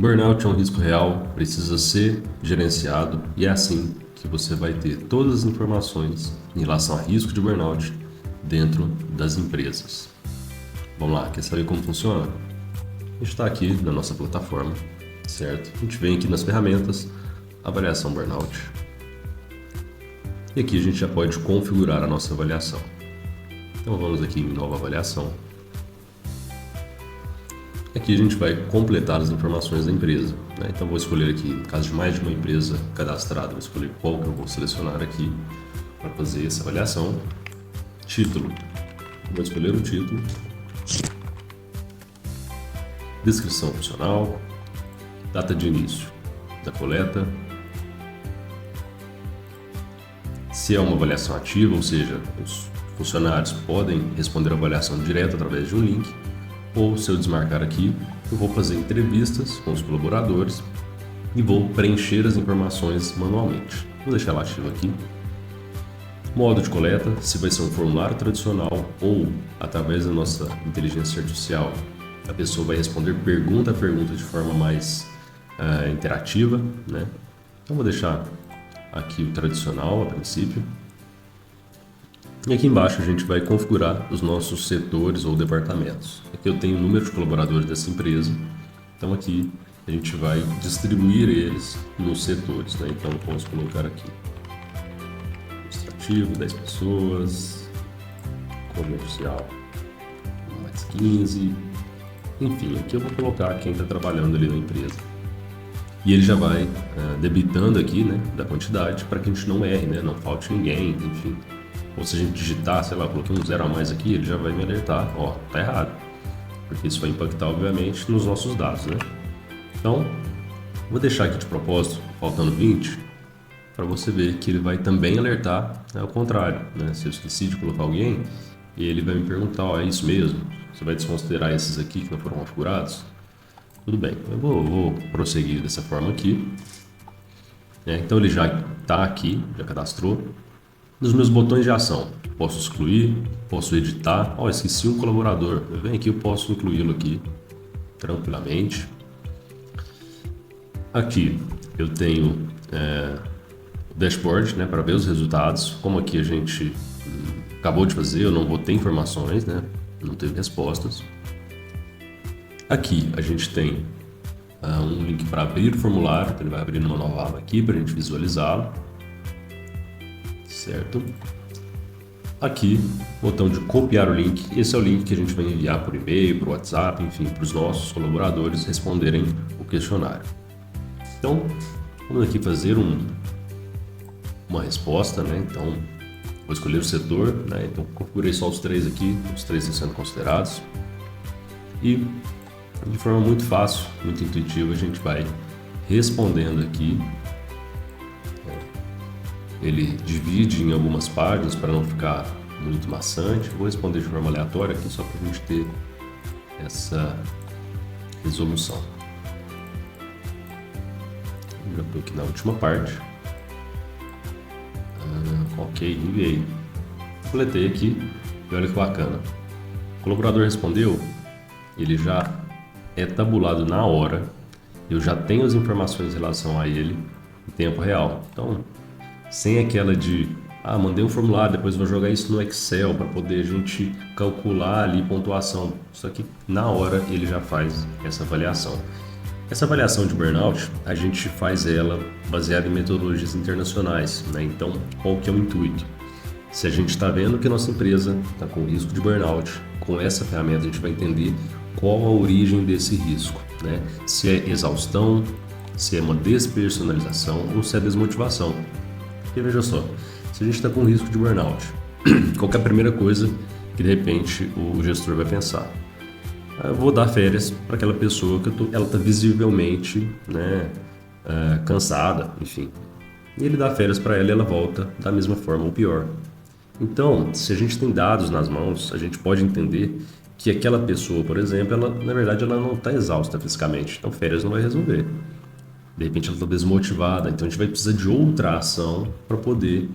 Burnout é um risco real, precisa ser gerenciado e é assim que você vai ter todas as informações em relação a risco de burnout dentro das empresas. Vamos lá, quer saber como funciona? A gente está aqui na nossa plataforma, certo? A gente vem aqui nas ferramentas, avaliação burnout. E aqui a gente já pode configurar a nossa avaliação. Então vamos aqui em nova avaliação. Aqui a gente vai completar as informações da empresa, né? Então vou escolher aqui, no caso de mais de uma empresa cadastrada, vou escolher qual que eu vou selecionar aqui para fazer essa avaliação. Título, vou escolher o título. Descrição funcional, data de início da coleta. Se é uma avaliação ativa, ou seja, os funcionários podem responder a avaliação direto através de um link. Ou se eu desmarcar aqui, eu vou fazer entrevistas com os colaboradores e vou preencher as informações manualmente. Vou deixar ela ativa aqui. Modo de coleta, se vai ser um formulário tradicional ou através da nossa inteligência artificial, a pessoa vai responder pergunta a pergunta de forma mais interativa, né? Então vou deixar aqui o tradicional a princípio. E aqui embaixo a gente vai configurar os nossos setores ou departamentos. Aqui eu tenho o número de colaboradores dessa empresa, então aqui a gente vai distribuir eles nos setores, né? Então vamos colocar aqui administrativo, 10 pessoas, comercial, mais 15, enfim, aqui eu vou colocar quem está trabalhando ali na empresa. E ele já vai debitando aqui, né, da quantidade para que a gente não erre, né, não falte ninguém, enfim. Ou se a gente digitar, sei lá, coloquei um 0 a mais aqui, ele já vai me alertar, ó, tá errado. Porque isso vai impactar, obviamente, nos nossos dados, né? Então, vou deixar aqui de propósito, faltando 20, para você ver que ele vai também alertar, né, ao contrário, né? Se eu esqueci de colocar alguém, ele vai me perguntar, ó, é isso mesmo? Você vai desconsiderar esses aqui que não foram configurados? Tudo bem, eu vou prosseguir dessa forma aqui. Então ele já está aqui, já cadastrou. Nos meus botões de ação, posso excluir, posso editar. Ó, esqueci um colaborador. Eu venho aqui, eu posso incluí-lo aqui tranquilamente. Aqui eu tenho o dashboard, né, para ver os resultados. Como aqui a gente acabou de fazer, eu não vou ter informações, né, não teve respostas. Aqui a gente tem um link para abrir o formulário, então ele vai abrir numa nova aba aqui para a gente visualizá-lo. Certo? Aqui, botão de copiar o link. Esse é o link que a gente vai enviar por e-mail, por WhatsApp, enfim, para os nossos colaboradores responderem o questionário. Então, vamos aqui fazer uma resposta, né? Então, vou escolher o setor, né? Então, configurei só os três aqui, os três estão sendo considerados. E, de forma muito fácil, muito intuitiva, a gente vai respondendo aqui. Ele divide em algumas páginas para não ficar muito maçante. Vou responder de forma aleatória aqui só para a gente ter essa resolução. Já estou aqui na última parte. Ok, enviei. Completei aqui e olha que bacana. O colaborador respondeu, ele já é tabulado na hora. Eu já tenho as informações em relação a ele em tempo real. Então, sem aquela de, mandei um formulário, depois vou jogar isso no Excel para poder a gente calcular ali pontuação. Só que na hora ele já faz essa avaliação. Essa avaliação de burnout, a gente faz ela baseada em metodologias internacionais, né? Então, qual que é o intuito? Se a gente está vendo que a nossa empresa está com risco de burnout, com essa ferramenta a gente vai entender qual a origem desse risco, né? Se é exaustão, se é uma despersonalização ou se é desmotivação. Porque veja só, se a gente está com risco de burnout, qual que é a primeira coisa que de repente o gestor vai pensar? Eu vou dar férias para aquela pessoa que ela está visivelmente, né, cansada, enfim. E ele dá férias para ela e ela volta da mesma forma ou pior. Então, se a gente tem dados nas mãos, a gente pode entender que aquela pessoa, por exemplo, ela, na verdade ela não está exausta fisicamente, então férias não vai resolver. De repente ela está desmotivada, então a gente vai precisar de outra ação para poder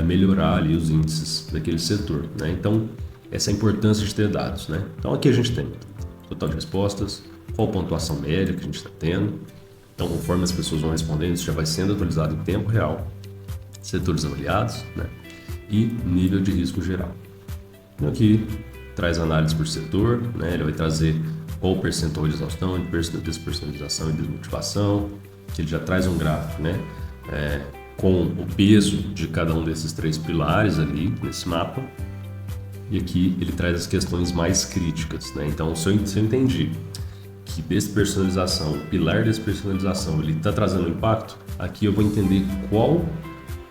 melhorar ali os índices daquele setor, né? Então, essa é a importância de ter dados, né? Então aqui a gente tem total de respostas, qual a pontuação média que a gente está tendo. Então, conforme as pessoas vão respondendo, isso já vai sendo atualizado em tempo real, setores avaliados, né? E nível de risco geral. Então, aqui traz análise por setor, né? Ele vai trazer qual o percentual de exaustão, de despersonalização e desmotivação, que ele já traz um gráfico, né? Com o peso de cada um desses 3 pilares ali nesse mapa. E aqui ele traz as questões mais críticas, né? Então, se eu entendi que despersonalização, o pilar despersonalização, ele está trazendo impacto, aqui eu vou entender qual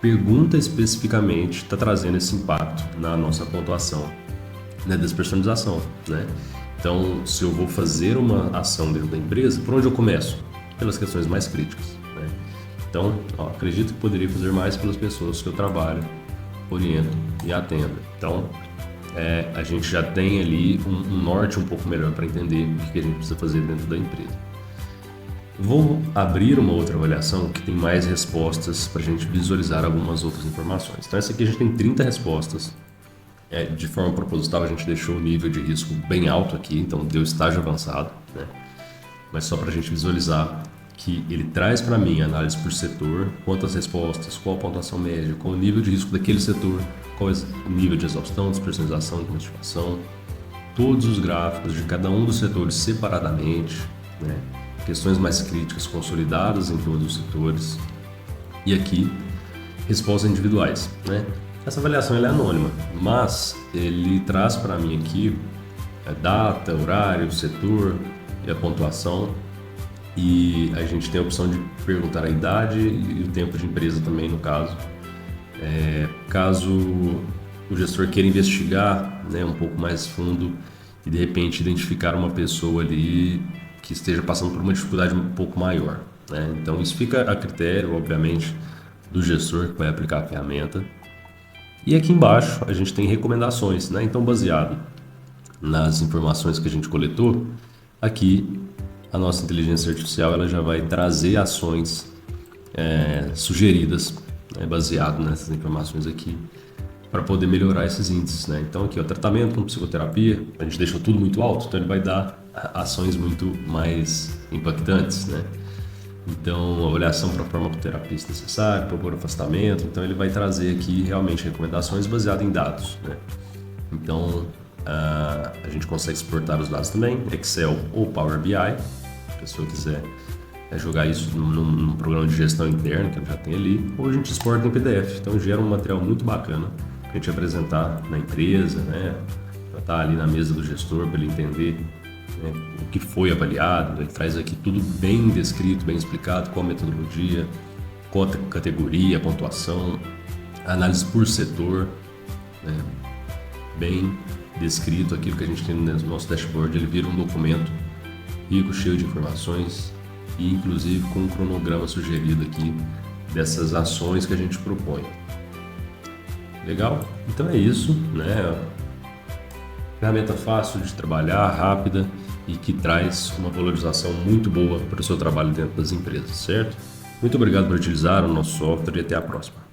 pergunta especificamente está trazendo esse impacto na nossa pontuação, na despersonalização, né? Então, se eu vou fazer uma ação dentro da empresa, por onde eu começo? Pelas questões mais críticas, né? Então, acredito que poderia fazer mais pelas pessoas que eu trabalho, oriento e atendo. Então, a gente já tem ali um norte um pouco melhor para entender o que a gente precisa fazer dentro da empresa. Vou abrir uma outra avaliação que tem mais respostas para a gente visualizar algumas outras informações. Então, essa aqui a gente tem 30 respostas. De forma proposital, a gente deixou o nível de risco bem alto aqui, então deu estágio avançado, né? Mas só para a gente visualizar que ele traz para mim análise por setor, quantas respostas, qual a pontuação média, qual o nível de risco daquele setor, qual é o nível de exaustão, despersonalização, desmotivação, todos os gráficos de cada um dos setores separadamente, né? Questões mais críticas consolidadas em todos os setores e aqui respostas individuais, né? Essa avaliação ela é anônima, mas ele traz para mim aqui a data, horário, setor e a pontuação. E a gente tem a opção de perguntar a idade e o tempo de empresa também, no caso. Caso o gestor queira investigar, né, um pouco mais fundo e de repente identificar uma pessoa ali que esteja passando por uma dificuldade um pouco maior, né? Então isso fica a critério, obviamente, do gestor que vai aplicar a ferramenta. E aqui embaixo a gente tem recomendações, né? Então, baseado nas informações que a gente coletou, aqui a nossa inteligência artificial ela já vai trazer ações sugeridas, né, baseado nessas informações aqui, para poder melhorar esses índices, né? Então aqui o tratamento com psicoterapia, a gente deixou tudo muito alto, então ele vai dar ações muito mais impactantes, né? Então, avaliação para farmacoterapia se necessário, propor afastamento. Então, ele vai trazer aqui realmente recomendações baseadas em dados, né? Então, a gente consegue exportar os dados também, Excel ou Power BI. Se a pessoa quiser jogar isso num programa de gestão interna que já tem ali, ou a gente exporta em PDF. Então, gera um material muito bacana para a gente apresentar na empresa, né? Para estar ali na mesa do gestor, para ele entender, né, o que foi avaliado. Ele traz aqui tudo bem descrito, bem explicado, qual a metodologia, qual a categoria, a pontuação, a análise por setor, né, bem descrito aquilo que a gente tem no nosso dashboard. Ele vira um documento rico, cheio de informações e inclusive com um cronograma sugerido aqui dessas ações que a gente propõe. Legal? Então é isso, né? Ferramenta fácil de trabalhar, rápida e que traz uma valorização muito boa para o seu trabalho dentro das empresas, certo? Muito obrigado por utilizar o nosso software e até a próxima.